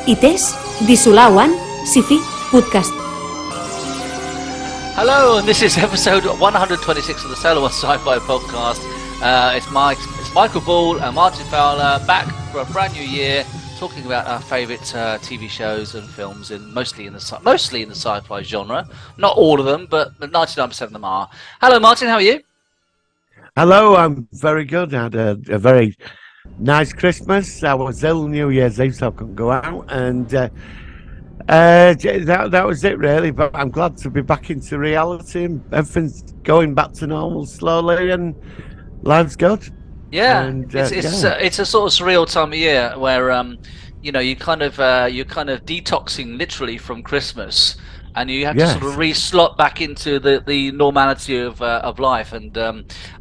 Ités Disulawan Sci-Fi Podcast. Hello, and this is episode 126 of the Sailor One Sci-Fi Podcast. It's Michael Ball and Martin Fowler back for a brand new year, talking about our favourite TV shows and films, mostly in the sci-fi genre. Not all of them, but 99% of them are. Hello, Martin. How are you? Hello, I'm very good. I had a very nice Christmas. I was ill New Year's Eve, so I couldn't go out, and that was it really. But I'm glad to be back into reality, and everything's going back to normal slowly, and life's good. Yeah, and, it's a sort of surreal time of year where you're kind of detoxing literally from Christmas, and you have to sort of re-slot back into the normality of life. And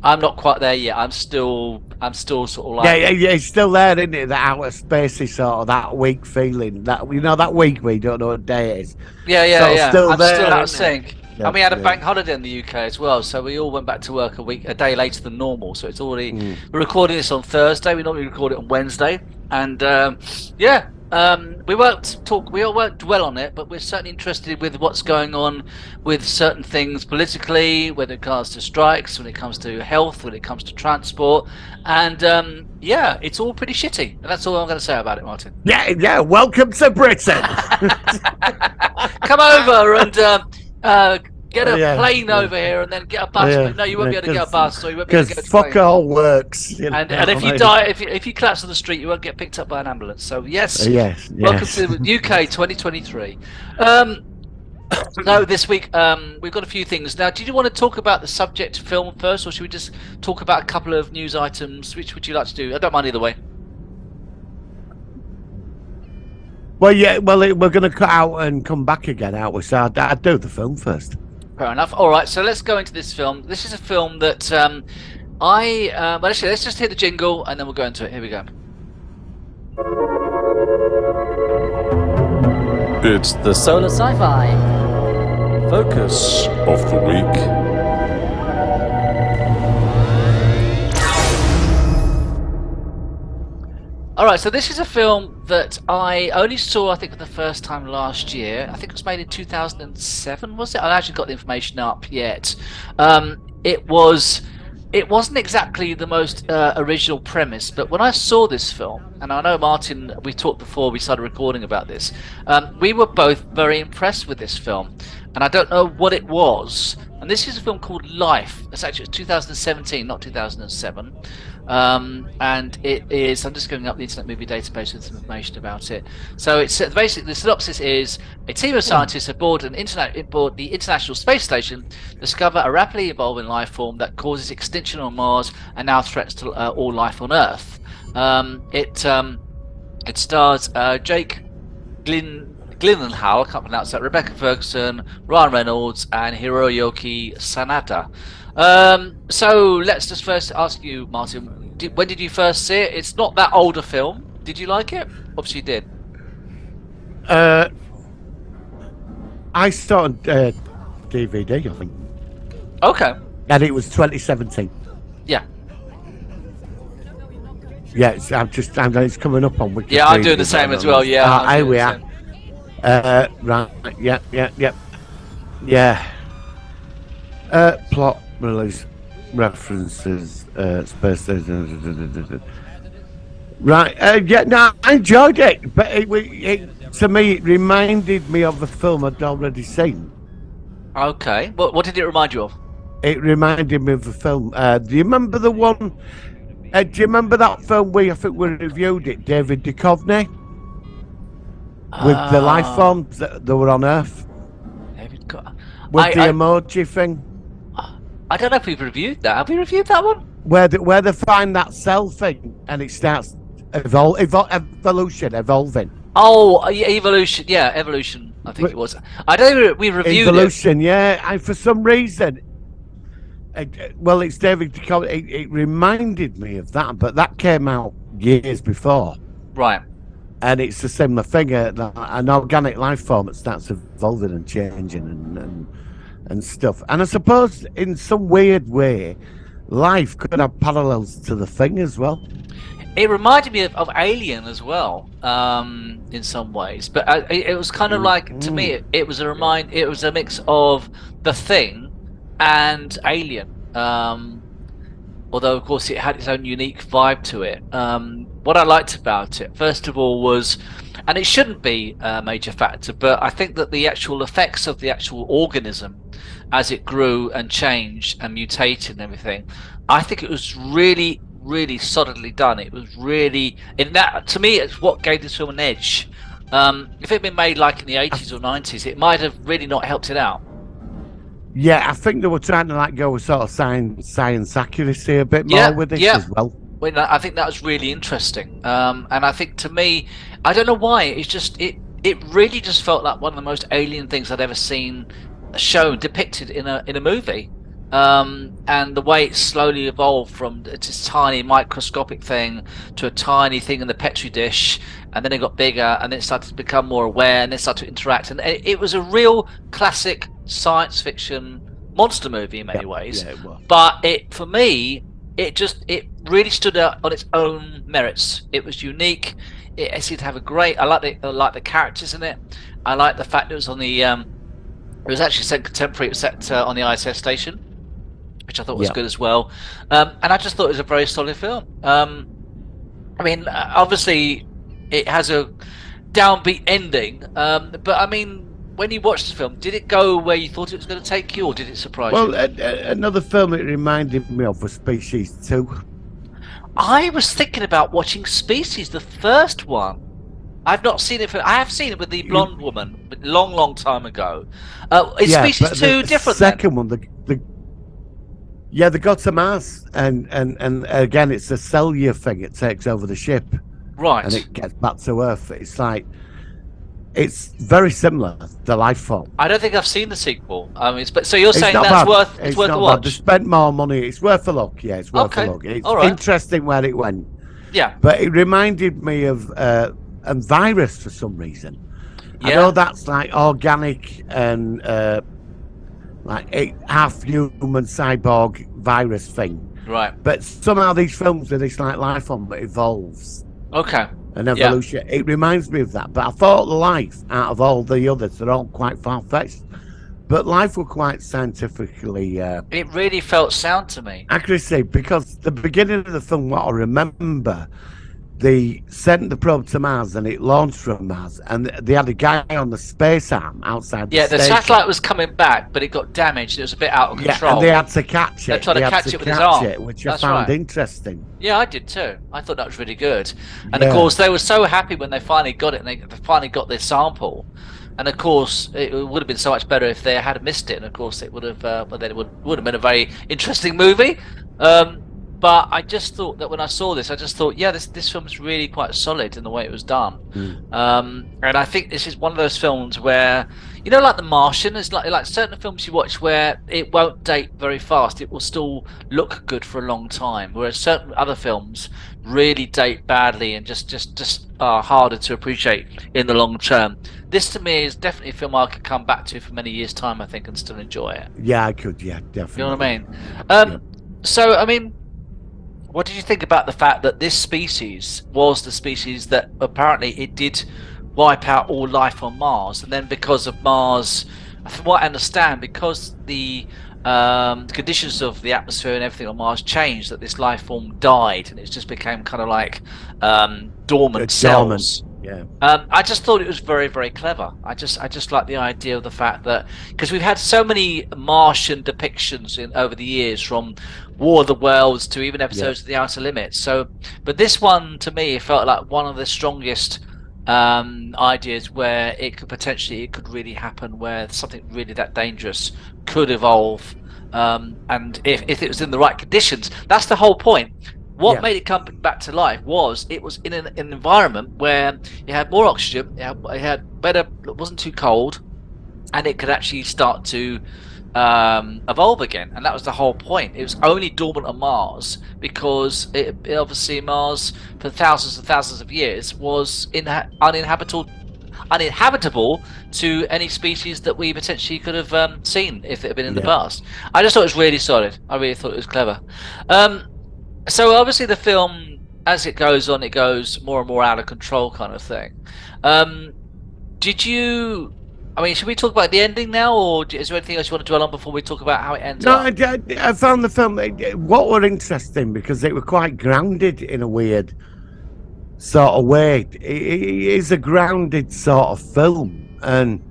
I'm not quite there yet. I'm still sort of like it's still there, isn't it? That outer spacey sort of that week feeling. That that week we don't know what day it is. Yeah. Still I'm there, still out of sync. Yeah, and we had a bank holiday in the UK as well, so we all went back to work a day later than normal. So it's already we're recording this on Thursday. We normally record it on Wednesday, and we won't dwell on it, but we're certainly interested with what's going on with certain things politically, when it comes to strikes, when it comes to health, when it comes to transport, and it's all pretty shitty. And that's all I'm going to say about it, Martin. Yeah. Welcome to Britain. Come over and get a plane over here, and then get a bus. But no, you won't be able to get a bus, so you won't be able to get a train. Fuck all works. And if you die, if you collapse on the street, you won't get picked up by an ambulance. So yes. Welcome to UK 2023. No, this week we've got a few things. Now, did you want to talk about the subject film first, or should we just talk about a couple of news items? Which would you like to do? I don't mind either way. Well, we're going to cut out and come back again, aren't we? So I'd do the film first. Fair enough. All right, so let's go into this film. This is a film that well, actually, let's just hit the jingle and then we'll go into it. Here we go. It's the Solar Sci-Fi Focus of the Week. All right, so this is a film that I only saw, I think, for the first time last year. I think it was made in 2007, was it? I haven't actually got the information up yet. It wasn't exactly the most original premise, but when I saw this film, and I know, Martin, we talked before we started recording about this, we were both very impressed with this film, and I don't know what it was. And this is a film called Life. It's actually 2017, not 2007. And it is, I'm just going up the Internet Movie Database with some information about it. So it's basically, the synopsis is a team of scientists aboard the International Space Station discover a rapidly evolving life form that causes extinction on Mars and now threats to all life on Earth. It stars Jake Gyllenhaal, I can't pronounce that, Rebecca Ferguson, Ryan Reynolds, and Hiroyuki Sanada. So let's just first ask you, Martin, when did you first see it? It's not that old a film. Did you like it? Obviously you did. I saw it on DVD, I think. Okay. And it was 2017. Yeah. Yeah, it's coming up on Wikipedia. Yeah, I'm doing the same as well. Yeah. Here we are. Right. Yeah. Plot, release, references, space station. Right. I enjoyed it, but it to me it reminded me of a film I'd already seen. Okay. What did it remind you of? It reminded me of a film. Do you remember the one? Do you remember that film I think we reviewed it, David Duchovny? With the life forms that were on Earth. With the emoji thing. I don't know if we've reviewed that. Have we reviewed that one? Where they find that cell thing and it starts evolving. Oh, evolution. Yeah, evolution. I think it was. I don't know if we reviewed evolution, yeah. And for some reason, it's David Duchovny. It reminded me of that, but that came out years before. Right. And it's a similar thing, an organic life form that starts evolving and changing and stuff. And I suppose in some weird way, life could have parallels to the thing as well. It reminded me of Alien as well, in some ways. But it was kind of like, to me, it was it was a mix of The Thing and Alien. Although, of course, it had its own unique vibe to it. What I liked about it, first of all, was, and it shouldn't be a major factor, but I think that the actual effects of the actual organism as it grew and changed and mutated and everything, I think it was really, really solidly done. It was really, in that, to me, it's what gave this film an edge. If it had been made like in the 80s or 90s, it might have really not helped it out. Yeah, I think they were trying to like go with sort of science accuracy a bit more with this as well. Well, I think that was really interesting, and I think to me, I don't know why, it's just it really just felt like one of the most alien things I'd ever seen shown depicted in a movie, and the way it slowly evolved from this tiny microscopic thing to a tiny thing in the petri dish, and then it got bigger, and then it started to become more aware, and then started to interact, and it was a real classic science fiction monster movie in many ways. Yeah, it was. But for me, it really stood out on its own merits. It was unique. It seemed to have a great. I like the characters in it. I like the fact it was on the. It was actually set contemporary. It was set on the ISS station, which I thought was good as well. And I just thought it was a very solid film. I mean, obviously, it has a downbeat ending. But I mean, when you watched the film, did it go where you thought it was going to take you, or did it surprise you? Well, another film it reminded me of was Species 2. I was thinking about watching Species, the first one. I've not seen it. I have seen it with the blonde woman, but long time ago. Is Species 2 different? The second one, they got to Mars, and again, it's a cellular thing. It takes over the ship, right, and it gets back to Earth. It's like. It's very similar, the life form. I don't think I've seen the sequel. I mean, so you're saying that's bad. worth it's worth not a watch? They spent more money. It's worth a look. Yeah, it's worth a look. It's interesting where it went. Yeah, but it reminded me of a virus for some reason. I know that's like organic and like a half human cyborg virus thing. Right. But somehow these films are this like life form that evolves. Okay. An evolution. It reminds me of that. But I thought life, out of all the others, they're all quite far-fetched. But life were quite scientifically... it really felt sound to me. Accuracy, because the beginning of the film, what I remember, they sent the probe to Mars and it launched from Mars, and they had a guy on the space arm outside the station. The satellite was coming back, but it got damaged. It was a bit out of control. And they had to catch it. They tried to catch it with his arm, which I found interesting. Yeah, I did too. I thought that was really good. And of course, they were so happy when they finally got it, and they finally got their sample. And of course, it would have been so much better if they had missed it. And of course, it would have. Well, then it would have been a very interesting movie. But I just thought that when I saw this, I just thought, this film is really quite solid in the way it was done. And I think this is one of those films where, like The Martian, is like certain films you watch where it won't date very fast. It will still look good for a long time, whereas certain other films really date badly and just are harder to appreciate in the long term. This to me is definitely a film I could come back to for many years' time, I think, and still enjoy it. Yeah, I could. Yeah, definitely. You know what I mean? So, I mean, what did you think about the fact that this species was the species that apparently it did wipe out all life on Mars, and then because of Mars, from what I understand, because the conditions of the atmosphere and everything on Mars changed, that this life form died and it just became kind of like dormant cells. Yeah. I just thought it was very, very clever. I just like the idea of the fact that, because we've had so many Martian depictions over the years, from War of the Worlds to even episodes of The Outer Limits. So, but this one to me felt like one of the strongest ideas where it could really happen, where something really that dangerous could evolve, and if it was in the right conditions. That's the whole point. What made it come back to life was it was in an environment where it had more oxygen, it had better, it wasn't too cold, and it could actually start to evolve again. And that was the whole point. It was only dormant on Mars because it obviously Mars for thousands and thousands of years was uninhabitable to any species that we potentially could have seen if it had been in the past. I just thought it was really solid. I really thought it was clever. So obviously the film as it goes on, it goes more and more out of control, kind of thing. Did you? I mean, should we talk about the ending now, or is there anything else you want to dwell on before we talk about how it ends No, up? I found the film what were interesting because it were quite grounded in a weird sort of way. It is a grounded sort of film, and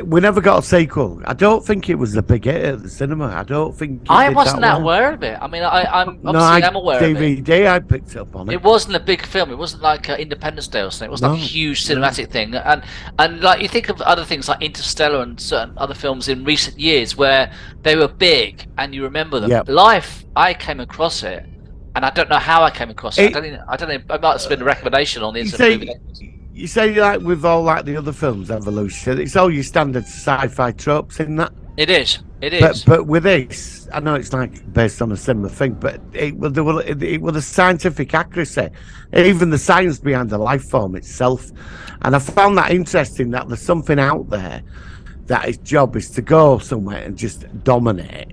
we never got a sequel. I don't think it was a big hit at the cinema. I don't think I did wasn't that that well. aware of it. I mean, I'm No, obviously I'm aware of it. DVD I picked up on it. It wasn't a big film. It wasn't like Independence Day or something. It wasn't like a No, huge no. cinematic thing. And like you think of other things like Interstellar and certain other films in recent years where they were big and you remember them. Yep. Life, I came across it, and I don't know how I came across it. I don't know. It might have been a recommendation on the internet. You say like with all like the other films, Evolution, it's all your standard sci-fi tropes in that. It is. It is. But with this, I know it's like based on a similar thing, but it was the scientific accuracy, even the science behind the life form itself, and I found that interesting that there's something out there that its job is to go somewhere and just dominate,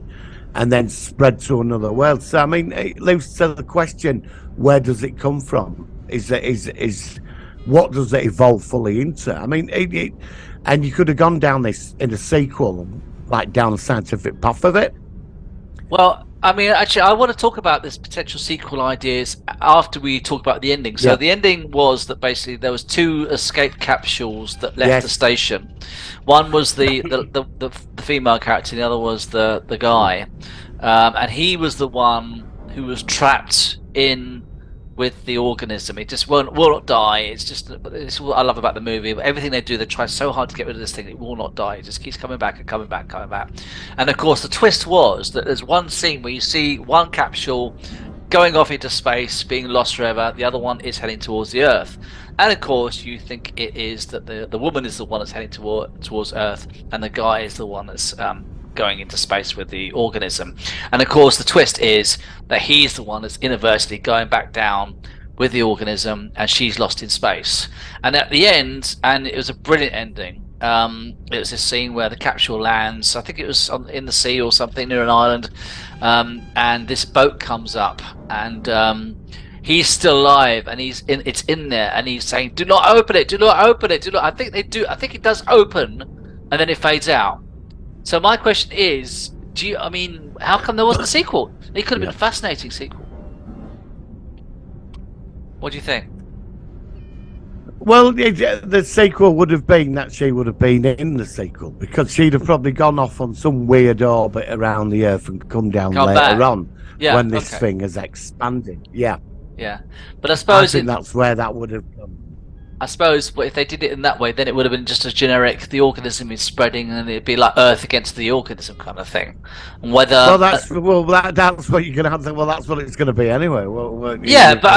and then spread to another world. So I mean, it leaves to the question: where does it come from? Is what does it evolve fully into? I mean, and you could have gone down this in a sequel, like down the scientific path of it. Well, I mean, actually, I want to talk about this potential sequel ideas after we talk about the ending. So the ending was that basically there was 2 escape capsules that left the station. One was the female character, the other was the guy, and he was the one who was trapped in with the organism. It just will not die. It's what I love about the movie. Everything they do, they try so hard to get rid of this thing. It will not die. It just keeps coming back and coming back and coming back. And of course, the twist was that there's one scene where you see one capsule going off into space, being lost forever. The other one is heading towards the Earth. And of course, you think it is that the woman is the one that's heading towards Earth, and the guy is the one that's going into space with the organism. And of course, the twist is that he's the one that's inadvertently going back down with the organism, and she's lost in space. And at the end, and it was a brilliant ending, it was this scene where the capsule lands, I think it was in the sea or something near an island, and this boat comes up, and he's still alive, and it's in there, and he's saying, "Do not open it! Do not open it! Do not." I think it does open, and then it fades out. So my question is, how come there wasn't a sequel? It could have been a fascinating sequel. What do you think? Well, the sequel would have been that she would have been in the sequel, because she'd have probably gone off on some weird orbit around the Earth and come down later on when this thing has expanded. Yeah. But I suppose think that's where that would have come. I suppose if they did it in that way, then it would have been just a generic, the organism is spreading, and it'd be like Earth against the organism kind of thing. And whether that's what you're gonna have to. Well, that's what it's gonna be anyway. But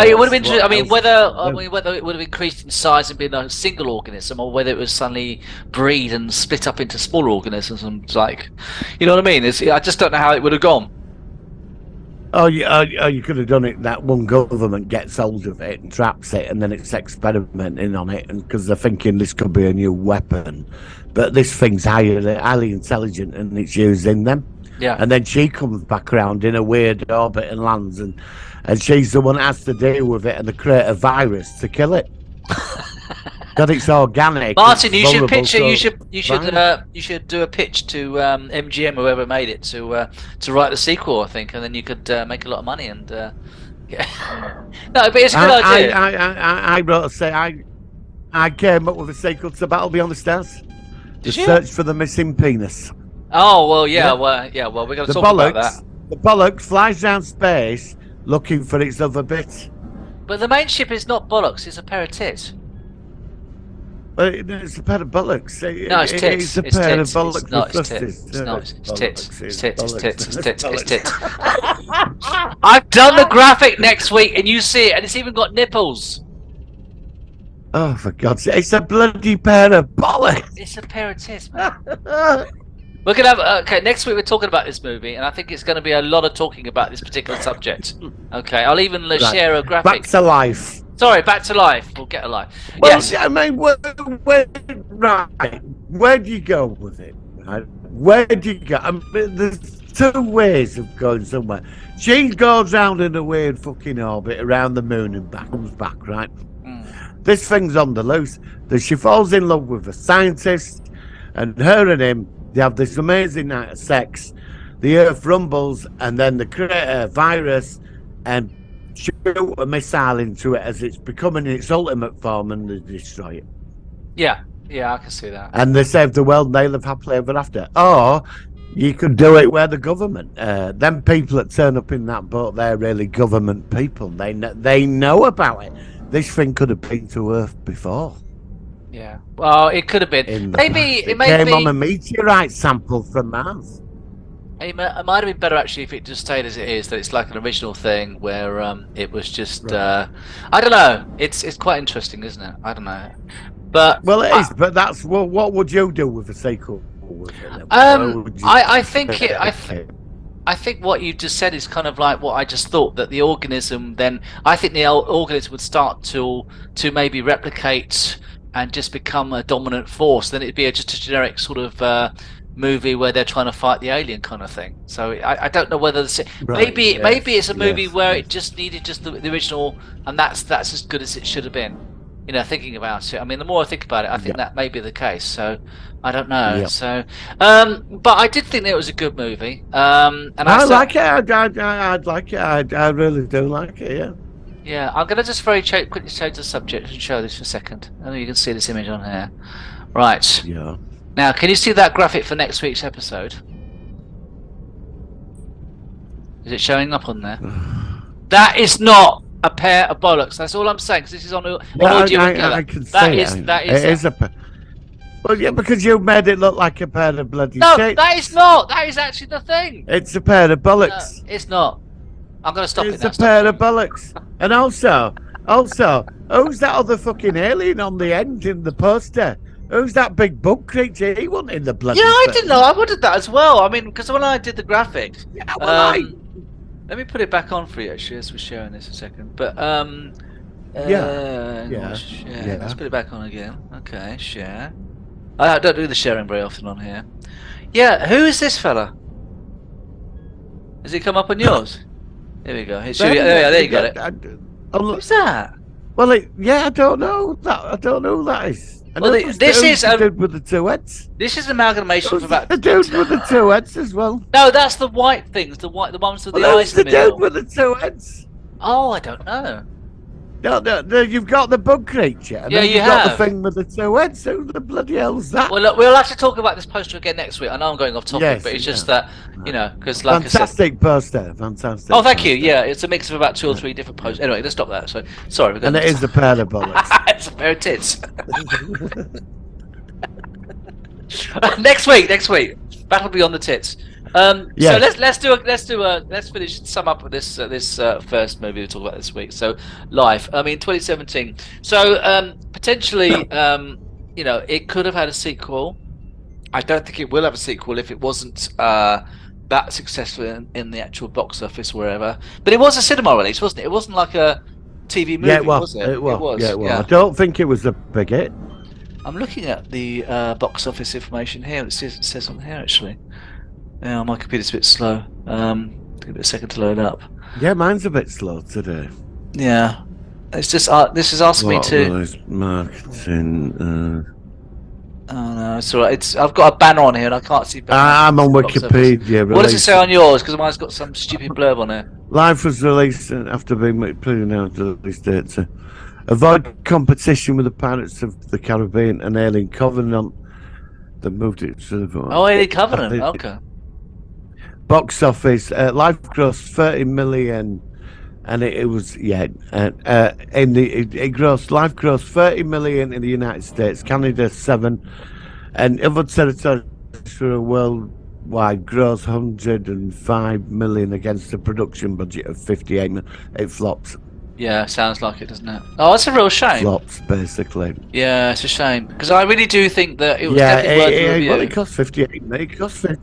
it would have been. I mean, whether it would have increased in size and been a single organism, or whether it was suddenly breed and split up into smaller organisms, and like, you know what I mean? I just don't know how it would have gone. Oh, you could have done it that one government gets hold of it and traps it, and then it's experimenting on it, and because they're thinking this could be a new weapon, but this thing's highly intelligent and it's using them. Yeah. And then she comes back around in a weird orbit and lands, and she's the one that has to deal with it and they create a virus to kill it. Because it's organic. Martin, you should pitch it. You should do a pitch to MGM, whoever made it, to write the sequel. I think, and then you could make a lot of money. And no, but it's a good idea. I wrote I came up with a sequel to Battle Beyond the Stars. The Did you? Search for the Missing Penis. Oh well, yeah. Well, we're going to talk about that. The Bollocks flies down space looking for its other bit. But the main ship is not Bollocks; it's a pair of tits. Well, it's a pair of bullocks. No, it's tits. It's a pair of bullocks. It's tits. It's tits. I've done the graphic next week, and you see it, and it's even got nipples. Oh, for God's sake! It's a bloody pair of bollocks. It's a pair of tits, man. We're gonna have next week. We're talking about this movie, and I think it's going to be a lot of talking about this particular subject. Okay, I'll even share a graphic. Back to life. Sorry, back to life. We'll get a life. Well, yes. I mean, where do you go with it? Right? Where do you go? I mean, there's two ways of going somewhere. She goes round in a weird fucking orbit around the moon and back, comes back, right? This thing's on the loose. That she falls in love with a scientist, and her and him, they have this amazing night of sex. The Earth rumbles, and then they create a virus and shoot a missile into it as it's becoming its ultimate form, and they destroy it. Yeah, I can see that. And they save the world, and they live happily ever after. Or you could do it where the government, them people that turn up in that boat, they're really government people. They know about it. This thing could have been to Earth before. Yeah. Well, it could have been. Maybe it came on a meteorite sample from Mars. It might have been better actually if it just stayed as it is. That it's like an original thing where it was just. Right. I don't know. It's quite interesting, isn't it? I don't know. But well, it is. But that's what would you do with a sequel? I think what you just said is kind of like what I just thought, that the organism then, I think the organism would start to maybe replicate and just become a dominant force. Then it'd be just a generic sort of movie where they're trying to fight the alien kind of thing. So I don't know whether maybe it's a movie where it just needed just the original, and that's as good as it should have been. You know, thinking about it. I mean, the more I think about it, I think that may be the case. So I don't know. Yeah. So, but I did think it was a good movie. And I like it. I'd like it. I really do like it. Yeah. Yeah, I'm gonna just very quickly change the subject and show this for a second. I know you can see this image on here. Right. Yeah. Now, can you see that graphic for next week's episode? Is it showing up on there? That is not a pair of bollocks. That's all I'm saying. Because this is on audio. I can see it is a. Well, yeah, because you made it look like a pair of bloody. No, that is not. That is actually the thing. It's a pair of bollocks. No, it's not. I'm going to stop it. It's a pair of bollocks. And also, who's that other fucking alien on the end in the poster? Who's that big bug creature? He wasn't in the bloody. Yeah, I didn't know. I wondered that as well. I mean, because when I did the graphics, let me put it back on for you actually as we're sharing this a second. But share. Let's put it back on again. Okay, share. I don't do the sharing very often on here. Yeah, who is this fella? Has it come up on yours? There we go. There you got it. Who's that? Well, I don't know that. I don't know who that is. Well, this is the dude with the two heads. This is an amalgamation of about the dude with the two heads as well. No, that's the white things. The ones with the eyes in the middle. The dude with the two heads. Oh, I don't know. No, you've got the bug creature. And then you've got the thing with the two heads. Who the bloody hell's that? Well, look, we'll have to talk about this poster again next week. I know I'm going off topic, but it's just that, because like fantastic poster, fantastic. Oh, thank you. Yeah, it's a mix of about 2 or 3 different posters. Anyway, let's stop that. So, sorry. And it is a pair of bullets. It's a pair of tits. Next week. Battle Beyond the Tits. So let's finish sum up with this first movie we'll talk about this week. So Life. I mean 2017. So potentially it could have had a sequel. I don't think it will have a sequel if it wasn't that successful in the actual box office or wherever. But it was a cinema release, wasn't it? It wasn't like a TV movie, was it? It was. Yeah. I don't think it was a big hit. I'm looking at the box office information here. It says on here actually. Yeah, my computer's a bit slow. Give it a second to load up. Yeah, mine's a bit slow today. Yeah, it's just this is asking me to. Marketing. Oh no, it's alright. I've got a banner on here and I can't see. I'm on Wikipedia. What does it say on yours? Because mine's got some stupid blurb on it. Life was released after being announced the release date to avoid competition with the Pirates of the Caribbean and Alien Covenant that moved it to the. Oh, Alien Covenant. Okay. Box office, Life grossed 30 million, and it was it grossed. Life grossed 30 million in the United States, Canada 7, and other territories for a worldwide gross 105 million against a production budget of 58 million. It flops. Yeah, sounds like it, doesn't it? Oh, that's a real shame. Flops, basically. Yeah, it's a shame because I really do think that it was definitely worth the review. Well, it cost 58.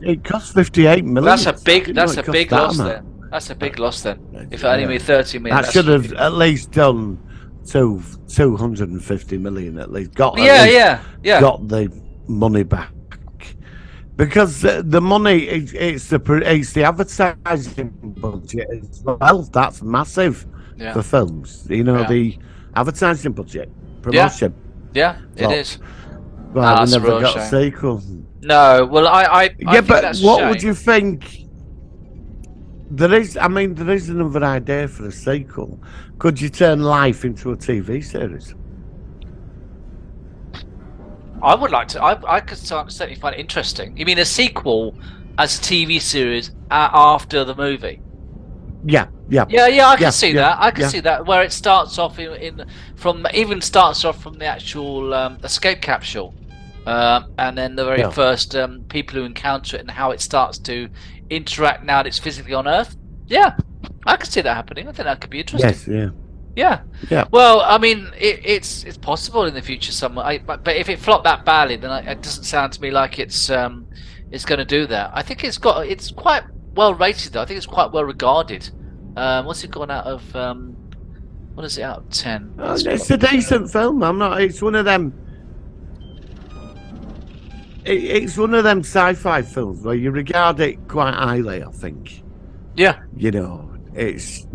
It cost 58 million. That's a big loss then. That's a big loss then. If it only made 30 million, that should have at least done 250 million at least. Got the money back. Because the money, it's the advertising budget as well. That's massive for films. You know, the advertising budget, promotion. Yeah, it is. Well, we that's a never real got shame. a sequel. No, well, I think but that's a what shame. would you think? There is another idea for a sequel. Could you turn Life into a TV series? I would like to. I could certainly find it interesting. You mean a sequel as a TV series after the movie? Yeah. I can see that. I can see that where it starts off from the actual escape capsule, and then the very first people who encounter it and how it starts to interact now that it's physically on Earth. Yeah, I can see that happening. I think that could be interesting. Yes, yeah. Well, I mean, it's possible in the future somewhere. But if it flopped that badly, then it doesn't sound to me like it's going to do that. I think it's quite well rated though. I think it's quite well regarded. What's it gone out of? What is it out of 10? It's a decent film. It's one of them. It's one of them sci-fi films where you regard it quite highly. I think. Yeah. You know, it's.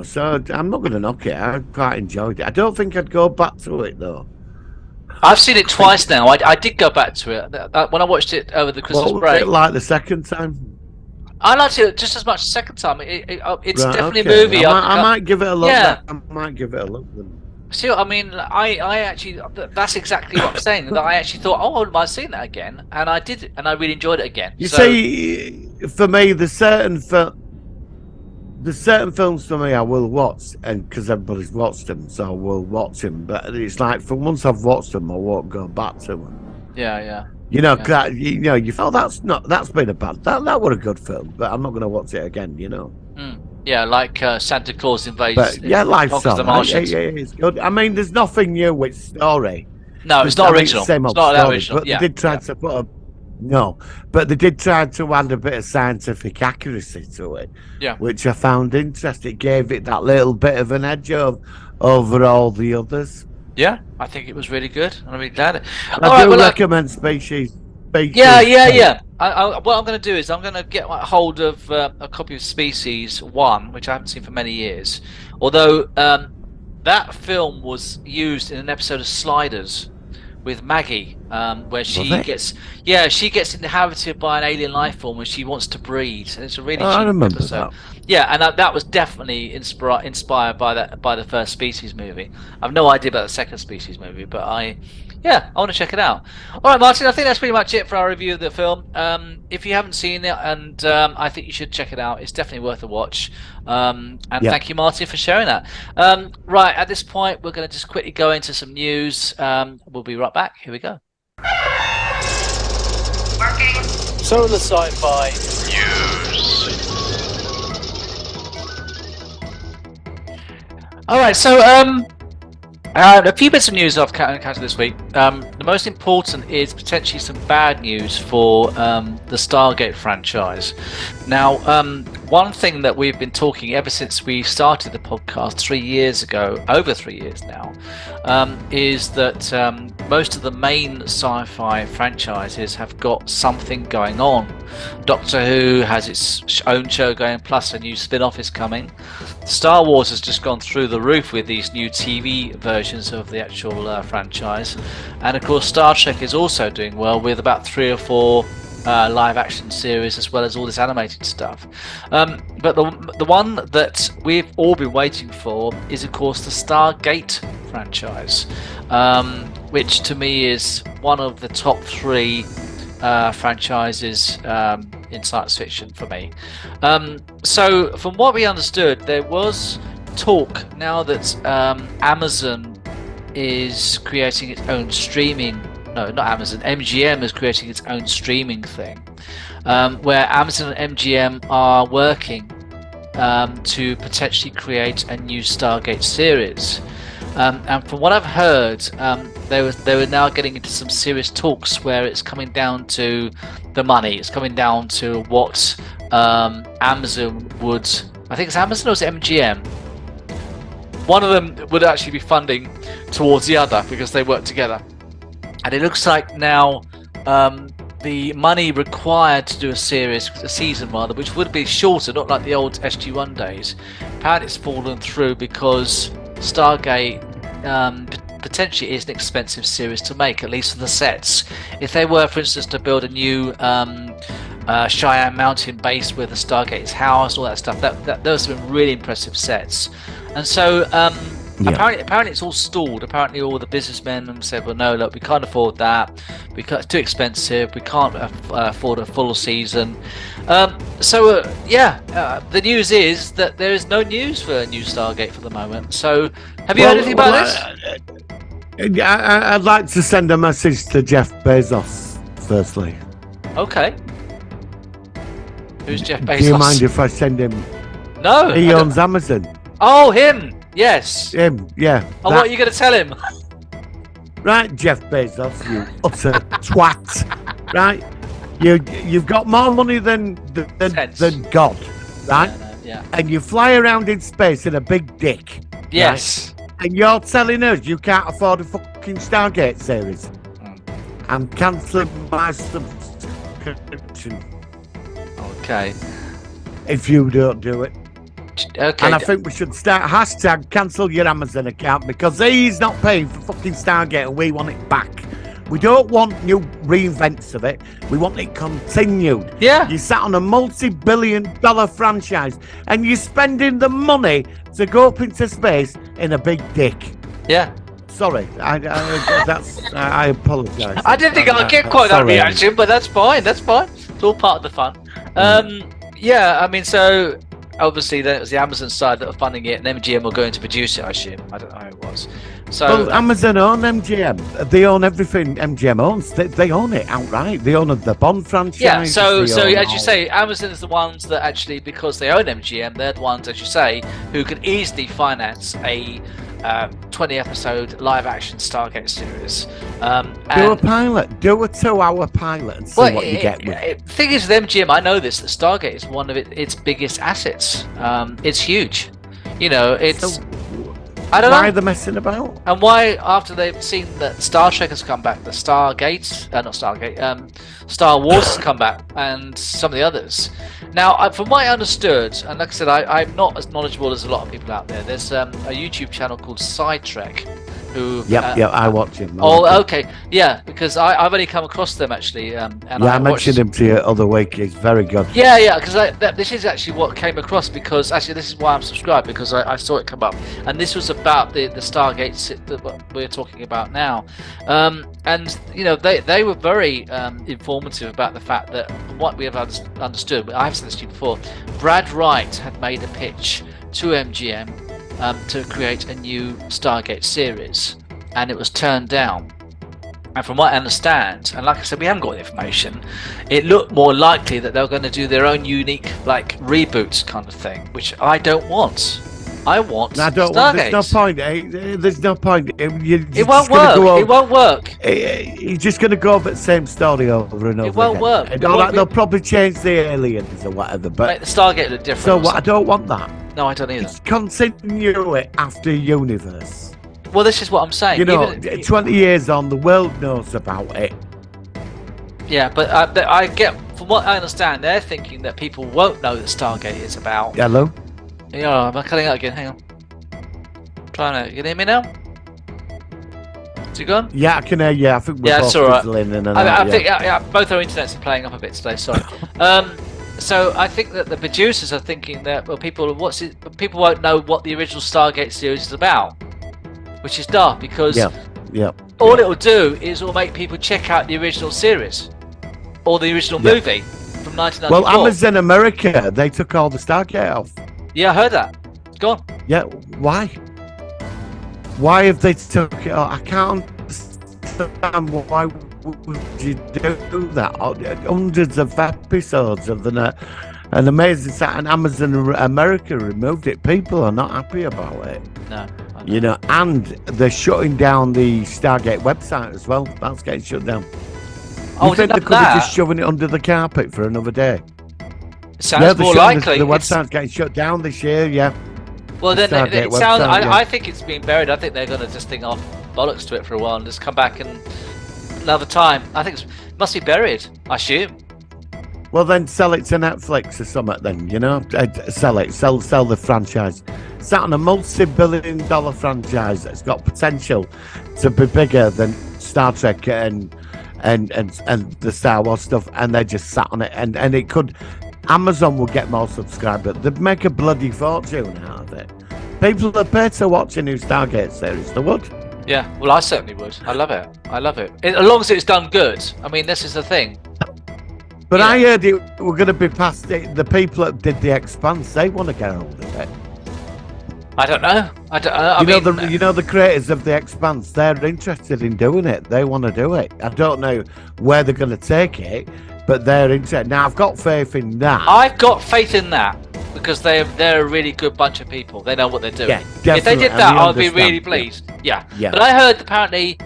So I'm not going to knock it. I quite enjoyed it. I don't think I'd go back to it though. I've seen it twice now. I did go back to it when I watched it over the Christmas break. What was it like the second time? I liked it just as much the second time. It's definitely a movie. I might give it a look. Yeah. I might give it a look. See, I mean, I actually, that's exactly what I'm saying. That I actually thought, I wouldn't mind seeing that again, and I did, and I really enjoyed it again. You see, for me, the certain films for me I will watch, and because everybody's watched them, so I will watch them. But it's like, for once I've watched them, I won't go back to them. Yeah. You know, you felt that's been a bad. That was a good film, but I'm not going to watch it again. You know. Yeah, like Santa Claus invades. But Life's the Martians. It's good. I mean, there's nothing new with story. No, it's not original. It's same old not story, original. But they did try to put they did try to add a bit of scientific accuracy to it. Yeah. Which I found interesting. It gave it that little bit of an edge over all the others. Yeah, I think it was really good. I'm really glad. I do recommend Species. Yeah. What I'm going to do is I'm going to get hold of a copy of Species 1, which I haven't seen for many years. Although that film was used in an episode of Sliders with Maggie, where she gets inhabited by an alien life form and she wants to breed. And it's a really I remember episode. that. Yeah, and that was definitely inspired by the first Species movie. I've no idea about the second Species movie, but I want to check it out. All right, Martin, I think that's pretty much it for our review of the film. If you haven't seen it, and I think you should check it out, it's definitely worth a watch. Thank you, Martin, for sharing that. Right, at this point, we're going to just quickly go into some news. We'll be right back. Here we go. Working. Solar Sci-Fi News. All right, so a few bits of news I've encountered this week. The most important is potentially some bad news for the Stargate franchise. Now, one thing that we've been talking ever since we started the podcast 3 years ago, over 3 years now, is that most of the main sci-fi franchises have got something going on. Doctor Who has its own show going, plus a new spin-off is coming. Star Wars has just gone through the roof with these new TV versions of the actual franchise, and of course Star Trek is also doing well with about 3 or 4 live action series, as well as all this animated stuff. But the one that we've all been waiting for is of course the Stargate franchise, which to me is one of the top 3 franchises in science fiction for me. So from what we understood, there was talk now that Amazon is creating its own streaming. No, not Amazon. MGM is creating its own streaming thing, where Amazon and MGM are working to potentially create a new Stargate series. And from what I've heard, they were now getting into some serious talks where it's coming down to the money. It's coming down to what Amazon would. I think it's Amazon or is it MGM? One of them would actually be funding towards the other because they work together. And it looks like now the money required to do a season rather, which would be shorter, not like the old SG1 days. Apparently, it's fallen through because Stargate potentially is an expensive series to make, at least for the sets. If they were, for instance, to build a new Cheyenne Mountain base with a Stargate's house, all that stuff, those have been really impressive sets. And so apparently it's all stalled. Apparently all the businessmen have said, well, no, look, we can't afford that, it's too expensive, we can't afford a full season. The news is that there is no news for a new Stargate for the moment. So have you heard anything about this? I'd like to send a message to Jeff Bezos firstly. Okay. Who's Jeff Bezos? Do you mind if I send him? No. He owns Amazon. Oh, him. Yes. Him, yeah. And what are you going to tell him? Right, Jeff Bezos, you utter twat. Right? You've got more money than God, right? Yeah. And you fly around in space in a big dick. Yes. Right? And you're telling us you can't afford a fucking Stargate series. I'm cancelling my subscription. Okay. If you don't do it. Okay. And I think we should start hashtag cancel your Amazon account, because he's not paying for fucking Stargate and we want it back. We don't want new reinvents of it. We want it continued. Yeah. You sat on a multi-billion-dollar franchise and you're spending the money to go up into space in a big dick. Yeah. Sorry, I apologise. I didn't think I'd get quite that reaction, but that's fine. That's fine. It's all part of the fun. Yeah, I mean, so obviously then it was the Amazon side that were funding it, and MGM were going to produce it, I assume. I don't know how it was. So well, Amazon own MGM. They own everything MGM owns. They own it outright. They own the Bond franchise. Yeah, so as you say, Amazon is the ones that actually, because they own MGM, they're the ones, as you say, who can easily finance a 20-episode live-action Stargate series. Do a pilot. Do a 2-hour pilot and see what you get with it. The thing is with MGM, I know this, that Stargate is one of its biggest assets. It's huge. You know, it's... I don't know. Why are they messing about? And why, after they've seen that Star Trek has come back, the Star Wars has come back, and some of the others. Now, from what I understood, and like I said, I'm not as knowledgeable as a lot of people out there. There's a YouTube channel called Sci-Trek, who... I watch him. Okay. Yeah, because I've only come across them, actually. I mentioned him to you the other week. He's very good. Yeah, because this is actually what came across, because actually this is why I'm subscribed, because I saw it come up. And this was about the Stargate that we're talking about now. And, you know, they were very informative about the fact that, from what we have understood, I've said this to you before, Brad Wright had made a pitch to MGM to create a new Stargate series, and it was turned down. And from what I understand, and like I said, we haven't got the information, it looked more likely that they were going to do their own unique, like, reboot kind of thing, which I don't want. I want Stargate. There's no point. There's no point. It won't work. It won't work. You're just going to go over the same story over and over. It won't work. They'll probably change the aliens or whatever. But make the Stargate look different. So what? I don't want that. No, I don't either. Just continue it after Universe. Well, this is what I'm saying. You know, 20 years on, the world knows about it. Yeah, but I get, from what I understand, they're thinking that people won't know that Stargate is about. Hello? Yeah, am I cutting out again? Hang on. Trying to. You can hear me now? Is it gone? Yeah, I can hear you. I think we're both fizzling in and out. I think both our internets are playing up a bit today. Sorry. So I think that the producers are thinking that people won't know what the original Stargate series is about, which is daft, because all it will do is it will make people check out the original series or the original movie from 1994. Well, Amazon America, they took all the Stargate off. Yeah, I heard that. It's gone. Yeah, why? Why have they took it off? I can't understand why would you do that? Hundreds of episodes of the an amazing set, and Amazon America removed it. People are not happy about it. No. You know, and they're shutting down the Stargate website as well. That's getting shut down. You think they could be just shoving it under the carpet for another day? Sounds more likely. The website's getting shut down this year, yeah. Well, then it sounds. I think it's being buried. I think they're going to just think, oh, bollocks to it for a while and just come back and another time. I think Must be buried, I assume. Well, then sell it to Netflix or something. Then sell it, sell the franchise. Sat on a multi-billion-dollar franchise that's got potential to be bigger than Star Trek and the Star Wars stuff, and they just sat on it, and it could. Amazon would get more subscribers. They'd make a bloody fortune out of it. People are paid to watch a new Stargate series. They would. Yeah, well, I certainly would. I love it. As long as it's done good. I mean, this is the thing. But I heard it were going to be past it. The people that did The Expanse, they want to get hold of it. I don't know. You know the creators of The Expanse, they're interested in doing it. They want to do it. I don't know where they're going to take it, but they're interested. Now, I've got faith in that. I've got faith in that because they're a really good bunch of people. They know what they're doing. Yeah, definitely. If they did that, I'd be really pleased. Yeah. But I heard apparently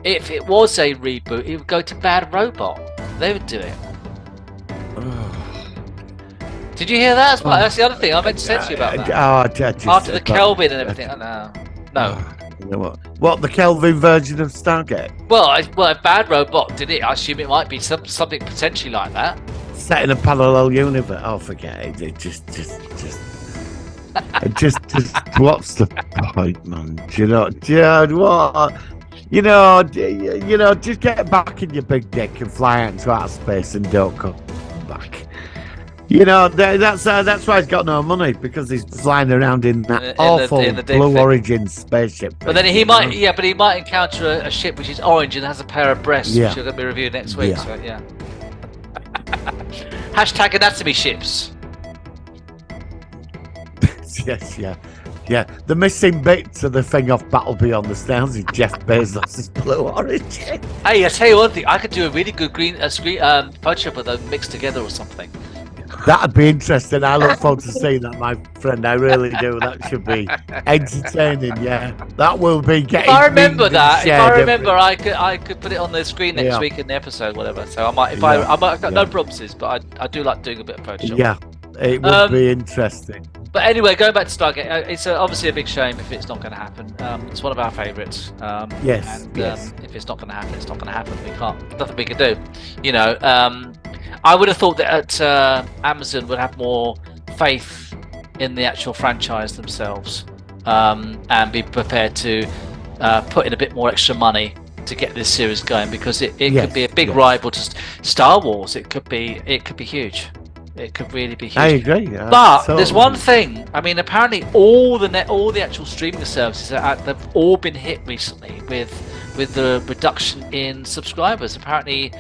if it was a reboot, it would go to Bad Robot. They would do it. Did you hear that? That's the other thing I meant to say to you about that. After the Kelvin and everything. No. You know what? The Kelvin version of Stargate? Well, if Bad Robot did it, I assume it might be something potentially like that. Set in a parallel universe. Oh, forget it. It just. What's the point, man? Do you know what? Just get back in your big dick and fly out into outer space and don't come back. That's why he's got no money, because he's flying around in that awful Blue Origin spaceship. But then he might encounter a ship which is orange and has a pair of breasts, which we're going to be reviewing next week. Yeah. So yeah. Hashtag anatomy ships. Yes, yeah. The missing bit to the thing off Battle Beyond the Stars is Jeff Bezos' Blue Origin. Hey, I tell you one thing, I could do a really good Photoshop of them mixed together or something. That'd be interesting. I look forward to seeing that, my friend. I really do. That should be entertaining. Yeah, that will be getting. If I remember, I could put it on the screen next week in the episode, whatever. So I might. I've got no promises, but I do like doing a bit of Photoshop. Yeah, it would be interesting. But anyway, going back to Stargate, it's obviously a big shame if it's not going to happen. It's one of our favourites. Yes. If it's not going to happen, it's not going to happen. We can't. Nothing we can do. I would have thought that Amazon would have more faith in the actual franchise themselves, and be prepared to put in a bit more extra money to get this series going, because it could be a big rival to Star Wars. It could be huge. It could really be huge. I agree. But there's one thing. I mean, apparently all the actual streaming services they've all been hit recently with the reduction in subscribers. Apparently,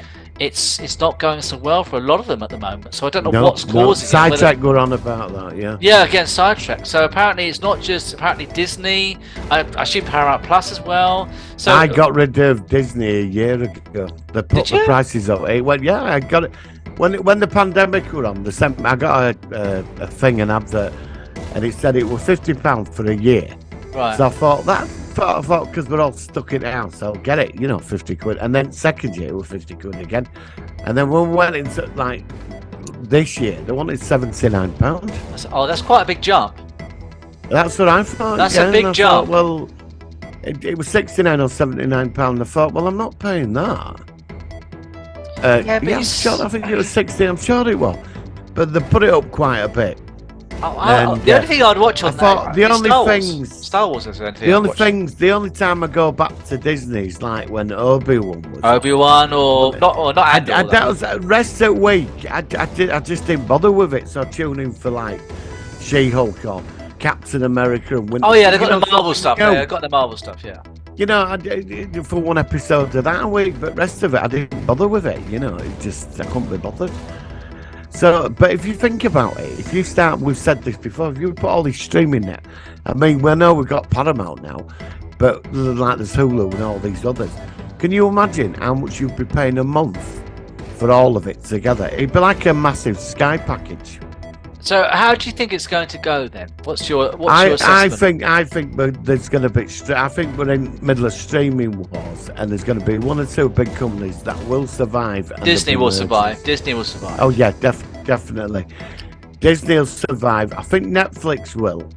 it's not going so well for a lot of them at the moment. So I don't know what's causing it. Sidetrack were on about that, yeah. Yeah, again, sidetrack. So apparently it's not just Disney. I assume Paramount Plus as well. So I got rid of Disney a year ago. They put the prices up. It went, I got it. When the pandemic were on, I got a thing, an advert, and it said it was £50 for a year. Right. So I thought because we're all stuck in the house, I'll get it, 50 quid. And then second year it was 50 quid again. And then when we went into this year, they wanted £79. Oh, that's quite a big jump. That's what I thought. That's a big jump. Well, it was £69 or £79. I thought, well, I'm not paying that. I'm sure, I think it was 60. I'm sure it was, but they put it up quite a bit. The only thing I'd watch on the only time I go back to Disney is like when Obi-Wan was. Obi-Wan or not Andor. That was rest of the week. I just didn't bother with it, so I tune in for like She-Hulk or Captain America and Winter. Oh yeah, they've got the Marvel stuff. Yeah, they've got the Marvel stuff. Yeah. I did for one episode of that week, but rest of it I didn't bother with it. I couldn't be bothered. So, but if you think about it, if you start, we've said this before, if you put all these streaming there, I mean, we know we've got Paramount now, but like there's Hulu and all these others. Can you imagine how much you'd be paying a month for all of it together? It'd be like a massive Sky package. So how do you think it's going to go then? What's your assessment? I think there's going to be. I think we're in the middle of streaming wars, and there's going to be one or two big companies that will survive. Disney will survive. Oh yeah, definitely. Disney will survive. I think Netflix will.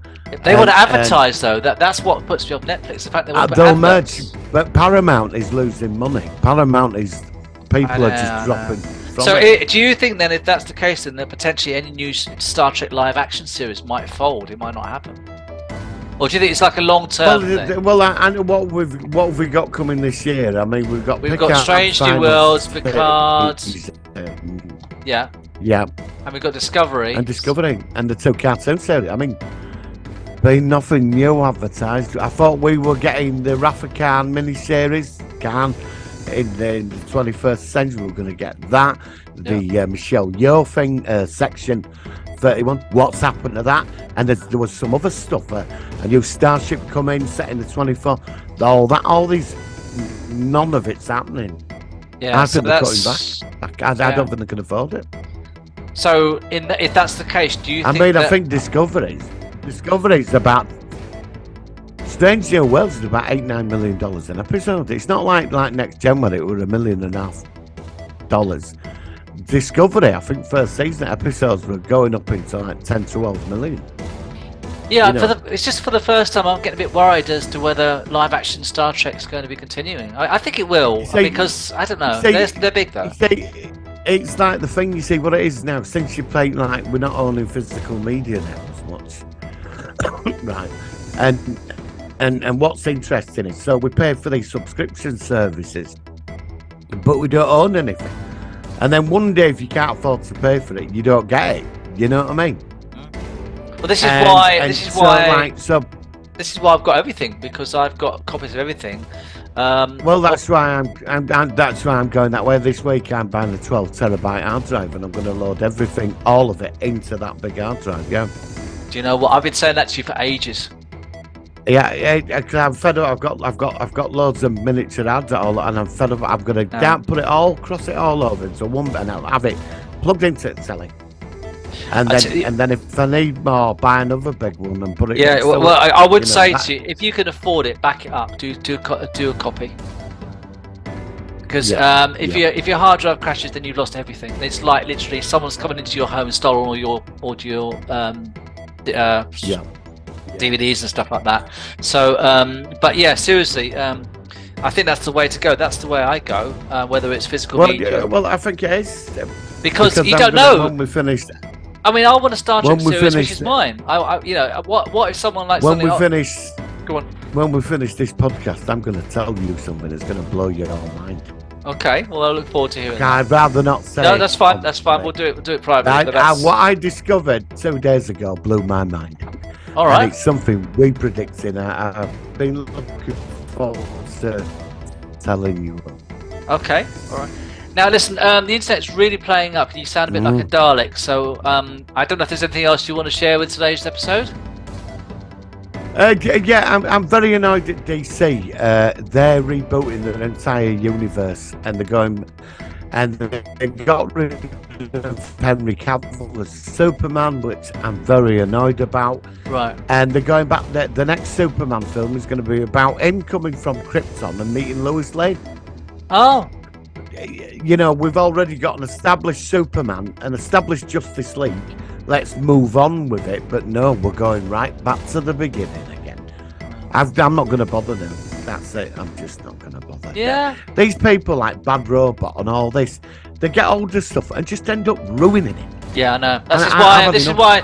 They want to advertise though. That's what puts me off Netflix. The fact they want to they'll merge, but Paramount is losing money. Paramount is people are just dropping. So, do you think then, if that's the case, then that potentially any new Star Trek live action series might fold? It might not happen. Or do you think it's like a long-term thing? Well, and what have we got coming this year? I mean, we've got Strange New Worlds, Picard. Yeah. Yeah. And we've got Discovery. And the 2 cartoon series. I mean, been nothing new advertised. I thought we were getting the Rafa Khan miniseries. Khan in the 21st century, we're going to get that. The Michelle Yeoh thing, Section 31. What's happened to that? And there was some other stuff. A new starship coming, set in the 24th. All these, none of it's happening. Yeah, I think they're cutting back. I don't think they can afford it. So, if that's the case, do you think? I think Discovery's about. Strange New Worlds is about $8-9 million an episode. It's not like Next Gen where it was $1.5 million. Discovery, I think first season episodes were going up into like 10-12 million. Yeah, it's just for the first time I'm getting a bit worried as to whether live action Star Trek's going to be continuing. I think it will, because I don't know. They're big though. It's like the thing, you see what it is now, since you play, like, we're not owning physical media now as much. Right. And what's interesting is, so we pay for these subscription services, but we don't own anything. And then one day, if you can't afford to pay for it, you don't get it. You know what I mean? Well, this is why I've got everything, because I've got copies of everything. Well, that's why I'm going that way this week. I'm buying a 12 terabyte hard drive, and I'm going to load everything, all of it, into that big hard drive. Yeah. Do you know what? I've been saying that to you for ages. Yeah, because I'm fed up. I've got loads of miniature ads and I'm fed up. I'm gonna put it all, cross it all over into one, and I'll have it plugged into the telly. And then if I need more, buy another big one and put it. Yeah, well, I would say to you, if you can afford it, back it up. Do a copy. Because if your hard drive crashes, then you've lost everything. It's like literally someone's coming into your home and stolen all your audio. DVDs and stuff like that. So, but yeah, seriously, I think that's the way to go. That's the way I go, whether it's physical media. Well, I think it is. Because you don't know. When we finished. I mean, I want a Star Trek series, which is mine. What if someone likes something? Go on. When we finish this podcast, I'm going to tell you something that's going to blow your whole mind. Okay, well, I look forward to hearing that. I'd rather not say. No, that's fine. That's fine. We'll do it privately. What I discovered 2 days ago blew my mind. All right. And it's something we predicted. I've been looking forward to telling you. Okay. All right. Now listen, the internet's really playing up. You sound a bit like a Dalek. So I don't know if there's anything else you want to share with today's episode. I'm very annoyed at DC. They're rebooting their entire universe, and they're going, and they got rid of Henry Cavill as Superman, which I'm very annoyed about. Right. And they're going back. The next Superman film is going to be about him coming from Krypton and meeting Lois Lane. Oh. You know, we've already got an established Superman, an established Justice League. Let's move on with it. But no, we're going right back to the beginning again. I'm not going to bother now. That's it. I'm just not going to bother. Yeah. These people like Bad Robot and all this, they get all this stuff and just end up ruining it. Yeah, I know. This is why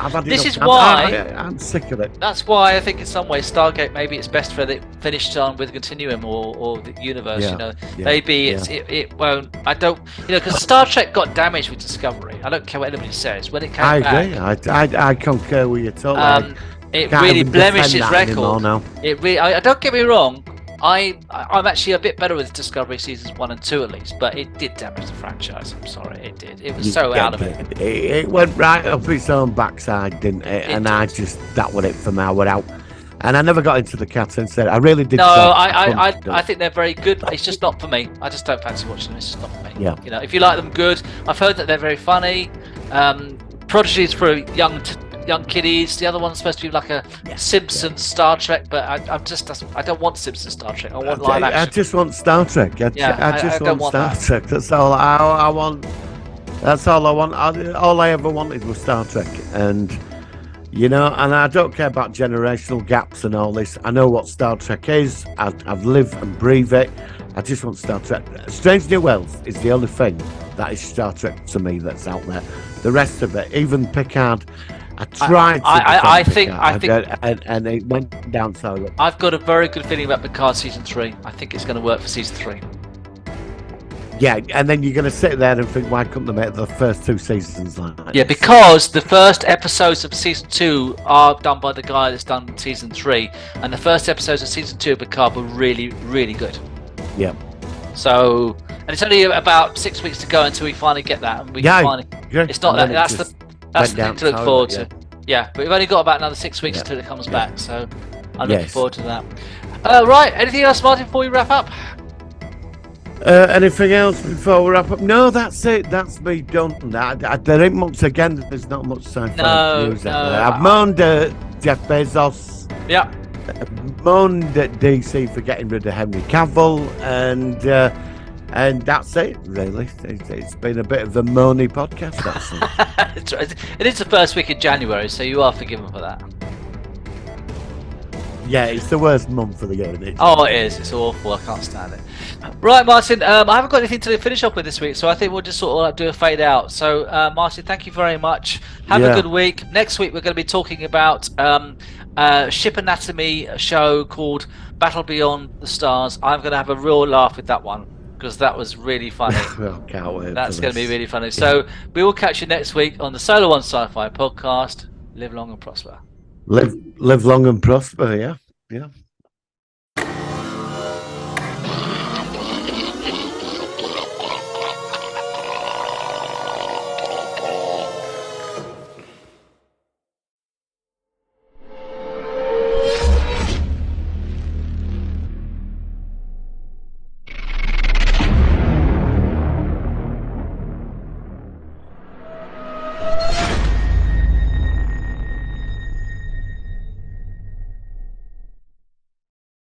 I'm sick of it. That's why I think in some ways Stargate, maybe it's best for it finished on with Continuum or the universe. Maybe it won't. I don't. Because Star Trek got damaged with Discovery. I don't care what anybody says. When it came back, I concur with you totally. It really blemished its record. It really. I don't get me wrong. I'm actually a bit better with Discovery seasons 1 and 2 at least, but it did damage the franchise. I'm sorry, it did. It was so out of it. It went right up its own backside, didn't it? That was it for me. I went out, and I never got into the cat and said I really did. No, I think they're very good. It's just not for me. I just don't fancy watching them. It's just not for me. Yeah. If you like them, good. I've heard that they're very funny. Prodigy is for young kiddies. The other one's supposed to be like a Simpsons Star Trek, but I don't want Simpsons Star Trek. I want live action. I just want Star Trek. I just want Star Trek. That's all I want. That's all I want. All I ever wanted was Star Trek, and and I don't care about generational gaps and all this. I know what Star Trek is. I've lived and breathed it, I just want Star Trek. Strange New Worlds is the only thing that is Star Trek to me that's out there. The rest of it, even Picard, I tried I think and it went down so. I've got a very good feeling about Picard season 3. I think it's going to work for season 3. Yeah, and then you're going to sit there and think, why couldn't they make the first 2 seasons like that? Yeah, because the first episodes of season 2 are done by the guy that's done season 3, and the first episodes of season 2 of Picard were really, really good. Yeah. So, and it's only about 6 weeks to go until we finally get that, and we can finally. It's not that. That's the thing to look forward to. Yeah, but we've only got about another 6 weeks until it comes back, so I'm looking forward to that. Right, anything else, Martin, before we wrap up? Anything else before we wrap up? No, that's it. That's me done. There ain't much. Again, there's not much sci-fi news out there. I've moaned Jeff Bezos. Yeah. Moaned at DC for getting rid of Henry Cavill, and that's it. Really, it's been a bit of a moany podcast. That's it. It is the first week in January, so you are forgiven for that. Yeah, it's the worst month for the year, isn't it? Oh, it is. It's awful. I can't stand it. Right, Martin, I haven't got anything to finish off with this week, so I think we'll just sort of do a fade out. So, Martin, thank you very much. Have a good week. Next week, we're going to be talking about ship anatomy show called Battle Beyond the Stars. I'm going to have a real laugh with that one because that was really funny. Well, can't wait. That's going to be really funny. So, we will catch you next week on the Solar One Sci-Fi podcast. Live long and prosper. Live long and prosper, yeah.